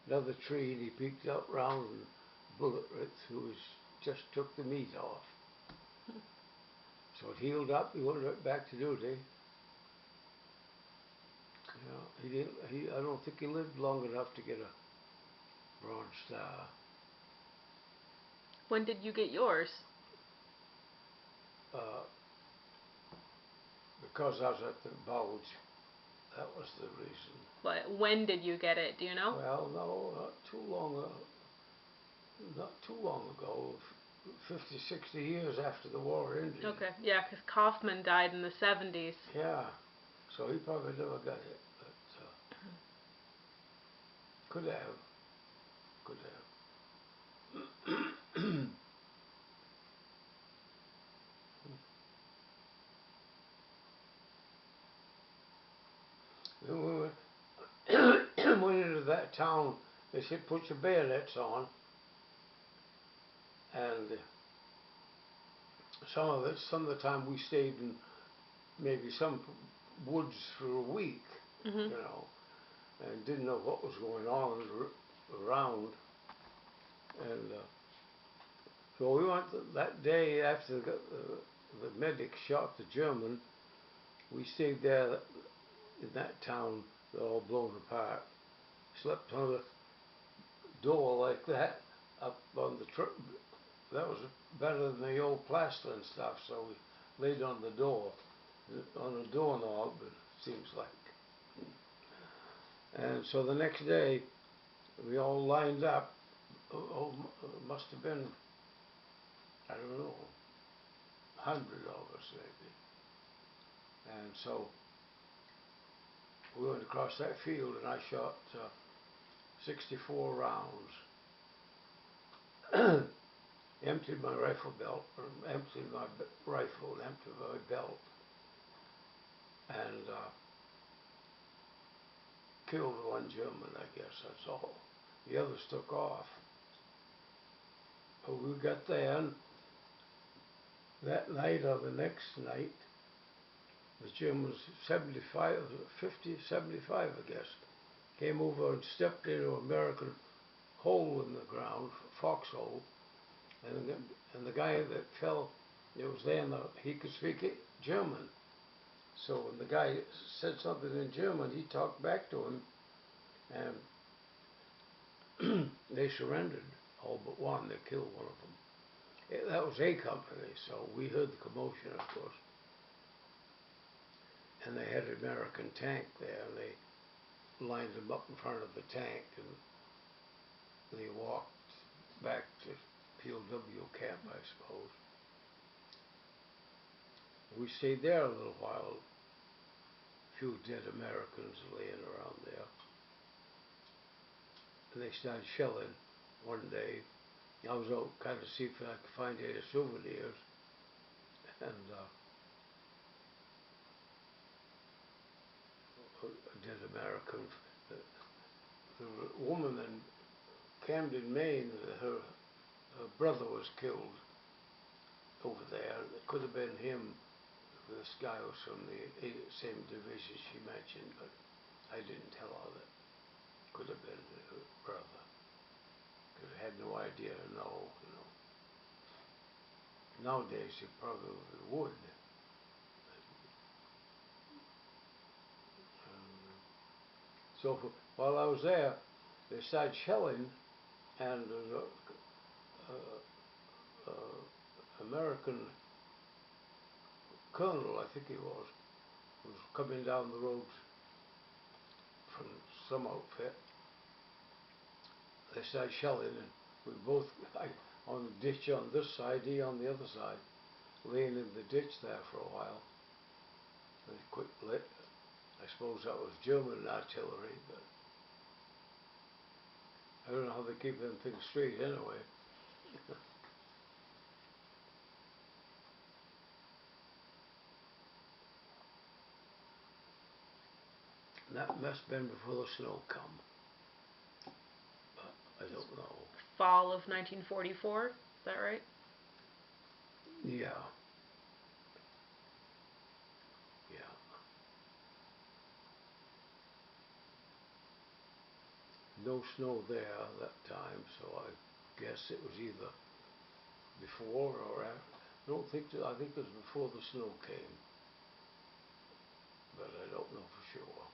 another tree, and he peeked up round and bullet right through his, just took the meat off. So it healed up, he went right back to duty. He didn't, I don't think he lived long enough to get a Bronze Star. When did you get yours? Because I was at the Bulge, that was the reason. But when did you get it? Do you know? Well, no, not too long ago, 50, 60 years after the war ended. Okay, yeah, because Kaufman died in the 70s. Yeah, so he probably never got it, but could have. Then we went into that town. They said put your bayonets on, and some of the time we stayed in maybe some woods for a week, Mm-hmm. And didn't know what was going on around. And so we went that day after the medic shot the German. We stayed there in that town, all blown apart. Slept on a door like that up on the that was better than the old plaster and stuff. So we laid on the door, on a doorknob, it seems like. And so the next day, we all lined up. Must have been, I don't know, 100 of us maybe. And so we went across that field, and I shot 64 rounds. Emptied my rifle belt, or emptied my rifle, emptied my belt, and killed one German, I guess, that's all. The others took off. But we got there, and that night or the next night, the Germans, 75, 50, 75, I guess, came over and stepped into an American hole in the ground, foxhole, and the guy that fell, it was then, he could speak German. So when the guy said something in German, he talked back to him, and they surrendered, all but one. They killed one of them. That was A Company, so we heard the commotion, of course. And they had an American tank there, and they lined them up in front of the tank, and they walked back to POW camp, I suppose. We stayed there a little while. A few dead Americans laying around there. And they started shelling one day. I was out kind of see if I could find any souvenirs. And a dead American. The woman in Camden, Maine, her brother was killed over there. It could have been him. This guy was from the same division she mentioned, but I didn't tell her that. Could have been her brother. Because I had no idea, Nowadays you probably would. So while I was there, they started shelling, and an American colonel, I think he was coming down the road from some outfit. They started shelling, and we both, on the ditch on this side, he on the other side, laying in the ditch there for a while. And quick lit. I suppose that was German artillery, but I don't know how they keep them things straight anyway. And that must have been before the snow come. But I don't know. Fall of 1944, is that right? Yeah. Yeah. no snow there that time, so I guess it was either before or after. I think it was before the snow came, but I don't know for sure.